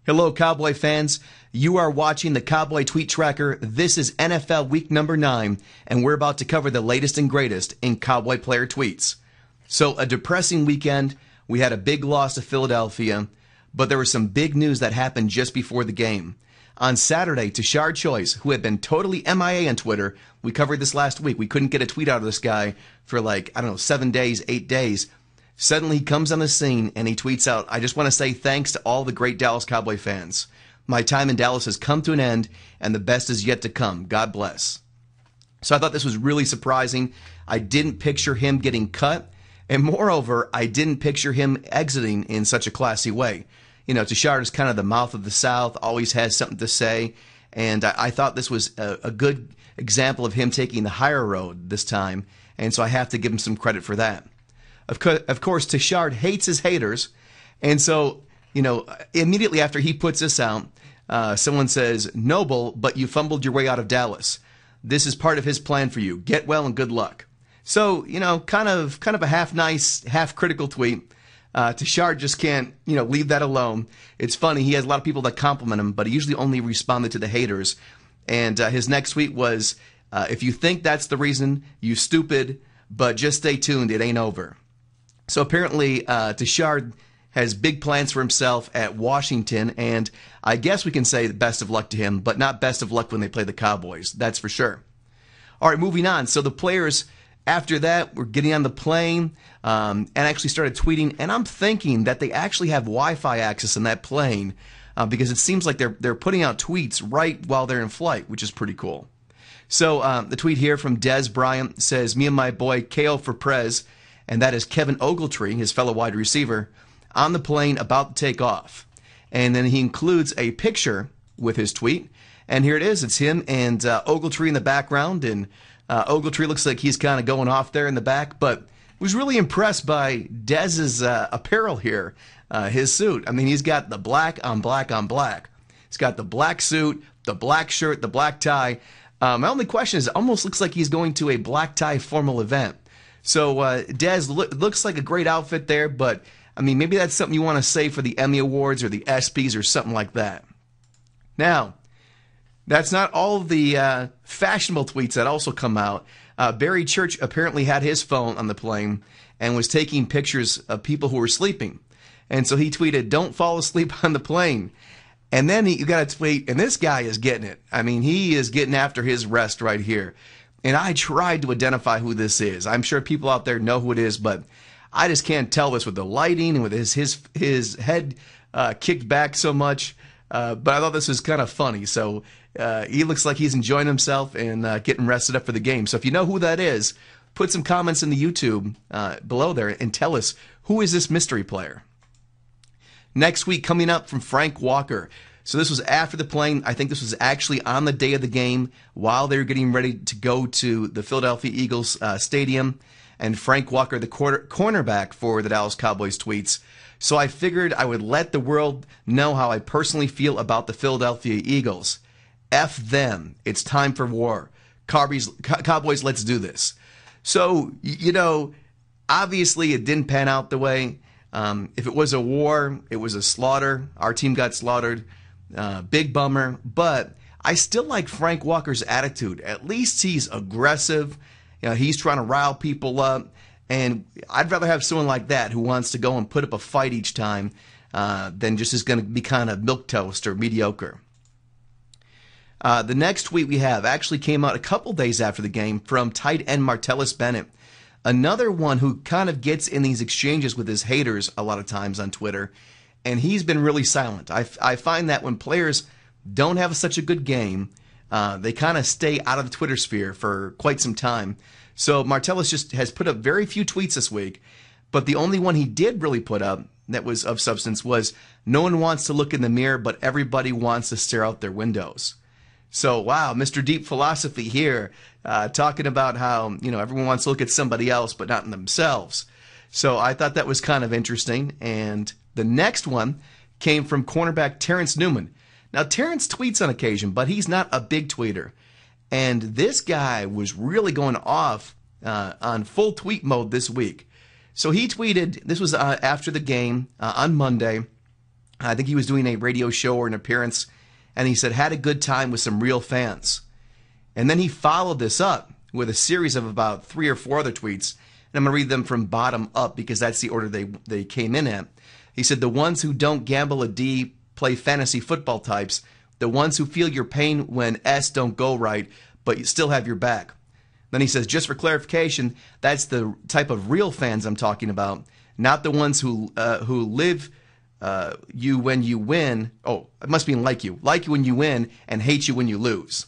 Hello, Cowboy fans. You are watching the Cowboy Tweet Tracker. This is NFL Week number 9, and we're about to cover the latest and greatest in Cowboy player tweets. So, a depressing weekend. We had a big loss to Philadelphia, but there was some big news that happened just before the game. On Saturday, Tashard Choice, who had been totally MIA on Twitter, we covered this last week. We couldn't get a tweet out of this guy for 7 days, 8 days. Suddenly he comes on the scene and he tweets out, "I just want to say thanks to all the great Dallas Cowboy fans. My time in Dallas has come to an end and the best is yet to come. God bless." So I thought this was really surprising. I didn't picture him getting cut. And moreover, I didn't picture him exiting in such a classy way. You know, Tashard is kind of the mouth of the South, always has something to say. And I thought this was a good example of him taking the higher road this time. And so I have to give him some credit for that. Of course, Tashard hates his haters. And so, immediately after he puts this out, someone says, "Noble, but you fumbled your way out of Dallas. This is part of his plan for you. Get well and good luck." So, kind of a half nice, half critical tweet. Tashard just can't, leave that alone. It's funny. He has a lot of people that compliment him, but he usually only responded to the haters. And his next tweet was, "If you think that's the reason, you stupid, but just stay tuned. It ain't over." So apparently, Tashard has big plans for himself at Washington, and I guess we can say best of luck to him, but not best of luck when they play the Cowboys. That's for sure. All right, moving on. So the players after that were getting on the plane and actually started tweeting, and I'm thinking that they actually have Wi-Fi access in that plane because it seems like they're putting out tweets right while they're in flight, which is pretty cool. So the tweet here from Des Bryant says, "Me and my boy KO for Prez," and that is Kevin Ogletree, his fellow wide receiver, on the plane about to take off. And then he includes a picture with his tweet. And here it is. It's him and Ogletree in the background. And Ogletree looks like he's kind of going off there in the back. But was really impressed by Dez's apparel here, his suit. I mean, he's got the black on black on black. He's got the black suit, the black shirt, the black tie. My only question is, it almost looks like he's going to a black tie formal event. So Dez looks like a great outfit there, but I mean, maybe that's something you want to say for the Emmy Awards or the ESPYs or something like that. Now, that's not all of the fashionable tweets that also come out. Barry Church apparently had his phone on the plane and was taking pictures of people who were sleeping. And so he tweeted, "Don't fall asleep on the plane." And then you got a tweet, and this guy is getting it. I mean, he is getting after his rest right here. And I tried to identify who this is. I'm sure people out there know who it is, but I just can't tell this with the lighting and with his head kicked back so much. But I thought this was kind of funny. So he looks like he's enjoying himself and getting rested up for the game. So if you know who that is, put some comments in the YouTube below there and tell us, who is this mystery player? Next week, coming up from Frank Walker. So this was after the plane. I think this was actually on the day of the game while they were getting ready to go to the Philadelphia Eagles stadium. And Frank Walker, the cornerback for the Dallas Cowboys, tweets, "So I figured I would let the world know how I personally feel about the Philadelphia Eagles. F them. It's time for war. Cowboys, let's do this." So, obviously it didn't pan out the way. If it was a war, it was a slaughter. Our team got slaughtered. Big bummer, but I still like Frank Walker's attitude. At least he's aggressive. He's trying to rile people up, and I'd rather have someone like that who wants to go and put up a fight each time than just is going to be kind of milquetoast or mediocre. The next tweet we have actually came out a couple days after the game from tight end Martellus Bennett, another one who kind of gets in these exchanges with his haters a lot of times on Twitter. And he's been really silent. I find that when players don't have such a good game, they kind of stay out of the Twitter sphere for quite some time. So Martellus just has put up very few tweets this week, but the only one he did really put up that was of substance was, "No one wants to look in the mirror, but everybody wants to stare out their windows." So, wow, Mr. Deep Philosophy here, talking about how, everyone wants to look at somebody else, but not in themselves. So I thought that was kind of interesting. And the next one came from cornerback Terrence Newman. Now, Terrence tweets on occasion, but he's not a big tweeter. And this guy was really going off on full tweet mode this week. So he tweeted, this was after the game on Monday, I think he was doing a radio show or an appearance, and he said, had a good time with some real fans. And then he followed this up with a series of about 3 or 4 other tweets, and I'm going to read them from bottom up because that's the order they came in at. He said, the ones who don't gamble a D play fantasy football types, the ones who feel your pain when S don't go right, but you still have your back. Then he says, just for clarification, that's the type of real fans I'm talking about, not the ones who live you when you win. Oh, it must mean like you when you win and hate you when you lose.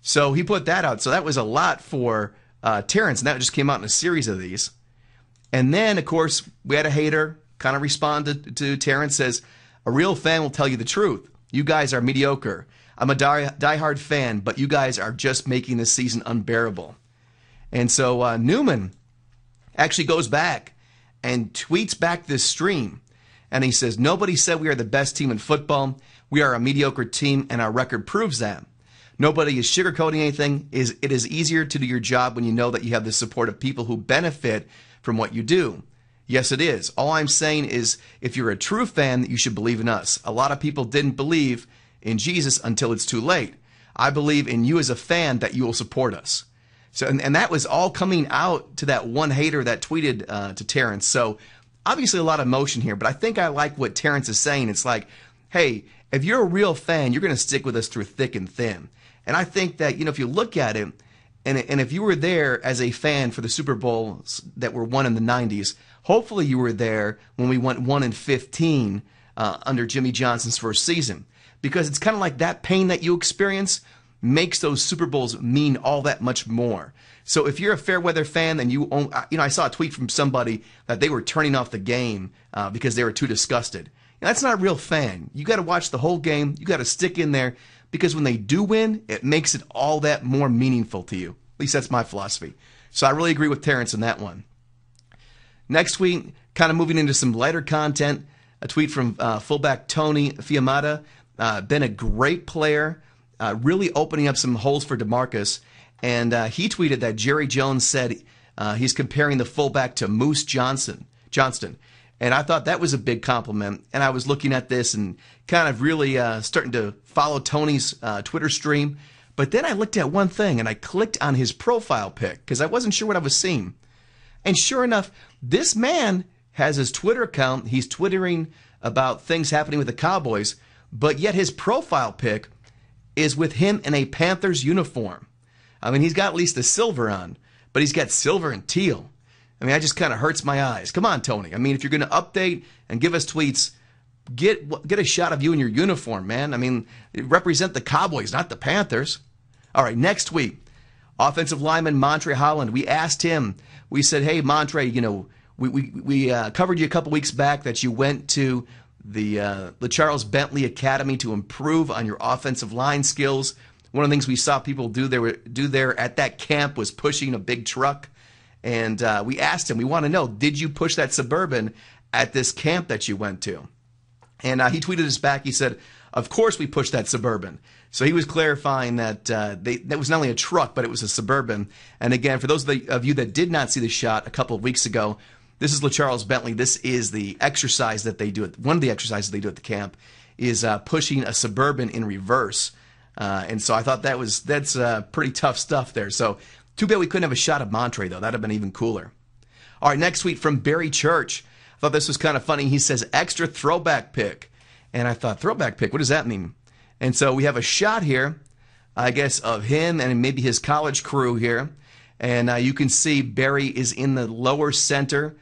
So he put that out. So that was a lot for Terrence, and that just came out in a series of these. And then, of course, we had a hater kind of responded to Terrence, says, a real fan will tell you the truth. You guys are mediocre. I'm a diehard fan, but you guys are just making this season unbearable. And so Newman actually goes back and tweets back this stream. And he says, nobody said we are the best team in football. We are a mediocre team, and our record proves that. Nobody is sugarcoating anything. It is easier to do your job when you know that you have the support of people who benefit from what you do. Yes, it is. All I'm saying is, if you're a true fan, you should believe in us. A lot of people didn't believe in Jesus until it's too late. I believe in you as a fan that you will support us. So, and that was all coming out to that one hater that tweeted to Terrence. So obviously a lot of emotion here, but I think I like what Terrence is saying. It's like, hey, if you're a real fan, you're going to stick with us through thick and thin. And I think that, if you look at it, and if you were there as a fan for the Super Bowls that were won in the 90s, hopefully you were there when we went 1-15 under Jimmy Johnson's first season. Because it's kind of like that pain that you experience makes those Super Bowls mean all that much more. So if you're a fair weather fan and you own, I saw a tweet from somebody that they were turning off the game because they were too disgusted. That's not a real fan. You got to watch the whole game. You got to stick in there because when they do win, it makes it all that more meaningful to you. At least that's my philosophy. So I really agree with Terrence in that one. Next week, kind of moving into some lighter content, a tweet from fullback Tony Fiametta. Been a great player. Really opening up some holes for DeMarcus. And he tweeted that Jerry Jones said he's comparing the fullback to Moose Johnston. And I thought that was a big compliment. And I was looking at this and kind of really starting to follow Tony's Twitter stream. But then I looked at one thing and I clicked on his profile pic because I wasn't sure what I was seeing. And sure enough, this man has his Twitter account. He's twittering about things happening with the Cowboys. But yet his profile pic is with him in a Panthers uniform. I mean, he's got at least the silver on, but he's got silver and teal. I mean, that just kind of hurts my eyes. Come on, Tony. I mean, if you're going to update and give us tweets, get a shot of you in your uniform, man. I mean, represent the Cowboys, not the Panthers. All right, next week, offensive lineman Montre Holland. We asked him, we said, hey, Montre, we covered you a couple weeks back that you went to the Charles Bentley Academy to improve on your offensive line skills. One of the things we saw people do there at that camp was pushing a big truck. And we asked him, we want to know, did you push that Suburban at this camp that you went to? And he tweeted us back. He said, of course we pushed that Suburban. So he was clarifying that that was not only a truck, but it was a Suburban. And again, for those of you that did not see the shot a couple of weeks ago, this is LaCharles Bentley. This is the exercise that they do. One of the exercises they do at the camp is pushing a Suburban in reverse. And so I thought that's pretty tough stuff there. So too bad we couldn't have a shot of Montre, though. That'd have been even cooler. All right, next tweet from Barry Church. I thought this was kind of funny. He says, extra throwback pick. And I thought, throwback pick, what does that mean? And so we have a shot here, I guess, of him and maybe his college crew here. And you can see Barry is in the lower center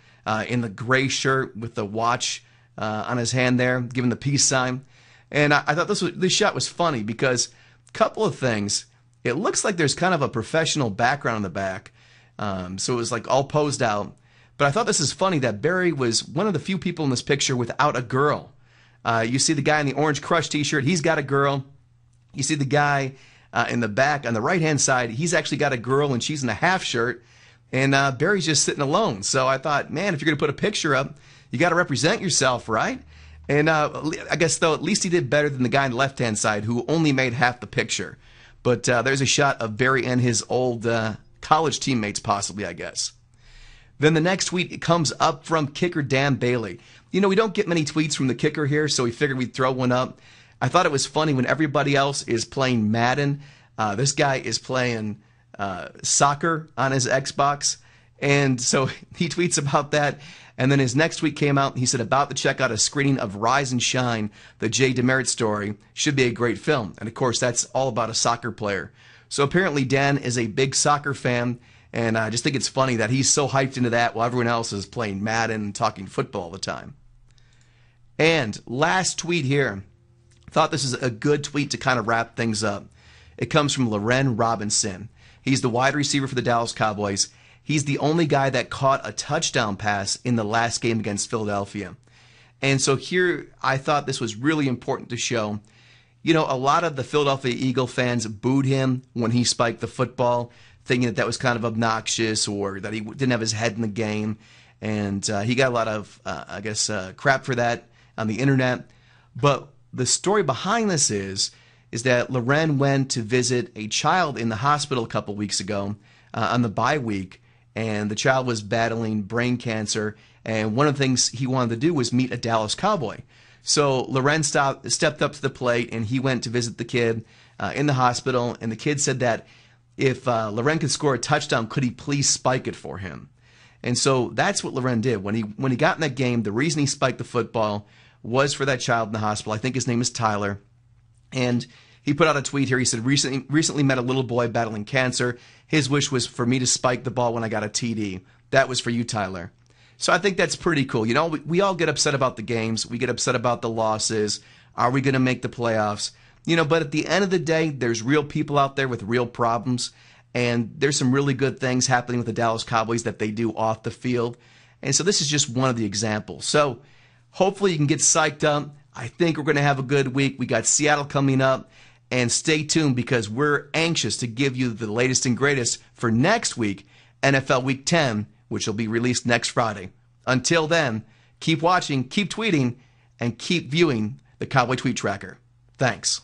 in the gray shirt with the watch on his hand there, giving the peace sign. And I thought this shot was funny because a couple of things. It looks like there's kind of a professional background in the back. So it was like all posed out. But I thought this is funny that Barry was one of the few people in this picture without a girl. You see the guy in the Orange Crush t-shirt. He's got a girl. You see the guy in the back on the right-hand side. He's actually got a girl, and she's in a half shirt. And Barry's just sitting alone. So I thought, man, if you're going to put a picture up, you got to represent yourself, right? And I guess, though, at least he did better than the guy on the left-hand side who only made half the picture. But there's a shot of Barry and his old college teammates, possibly, I guess. Then the next tweet comes up from kicker Dan Bailey. You know, we don't get many tweets from the kicker here, so we figured we'd throw one up. I thought it was funny when everybody else is playing Madden. This guy is playing soccer on his Xbox. And so he tweets about that. And then his next tweet came out. He said, about to check out a screening of Rise and Shine, the Jay Demerit story. Should be a great film. And of course, that's all about a soccer player. So apparently Dan is a big soccer fan. And I just think it's funny that he's so hyped into that while everyone else is playing Madden and talking football all the time. And last tweet here. Thought this is a good tweet to kind of wrap things up. It comes from Loren Robinson. He's the wide receiver for the Dallas Cowboys. He's the only guy that caught a touchdown pass in the last game against Philadelphia. And so here, I thought this was really important to show. You know, a lot of the Philadelphia Eagle fans booed him when he spiked the football, thinking that that was kind of obnoxious or that he didn't have his head in the game. And he got a lot of, crap for that on the internet. But the story behind this is that Loren went to visit a child in the hospital a couple weeks ago on the bye week. And the child was battling brain cancer, and one of the things he wanted to do was meet a Dallas Cowboy. So Loren stepped up to the plate, and he went to visit the kid in the hospital, and the kid said that if Loren could score a touchdown, could he please spike it for him? And so that's what Loren did. When he got in that game, the reason he spiked the football was for that child in the hospital. I think his name is Tyler. And he put out a tweet here. He said, recently met a little boy battling cancer. His wish was for me to spike the ball when I got a TD. That was for you, Tyler. So I think that's pretty cool. You know, we all get upset about the games. We get upset about the losses. Are we going to make the playoffs? You know, but at the end of the day, there's real people out there with real problems. And there's some really good things happening with the Dallas Cowboys that they do off the field. And so this is just one of the examples. So hopefully you can get psyched up. I think we're going to have a good week. We got Seattle coming up. And stay tuned because we're anxious to give you the latest and greatest for next week, NFL Week 10, which will be released next Friday. Until then, keep watching, keep tweeting, and keep viewing the Cowboy Tweet Tracker. Thanks.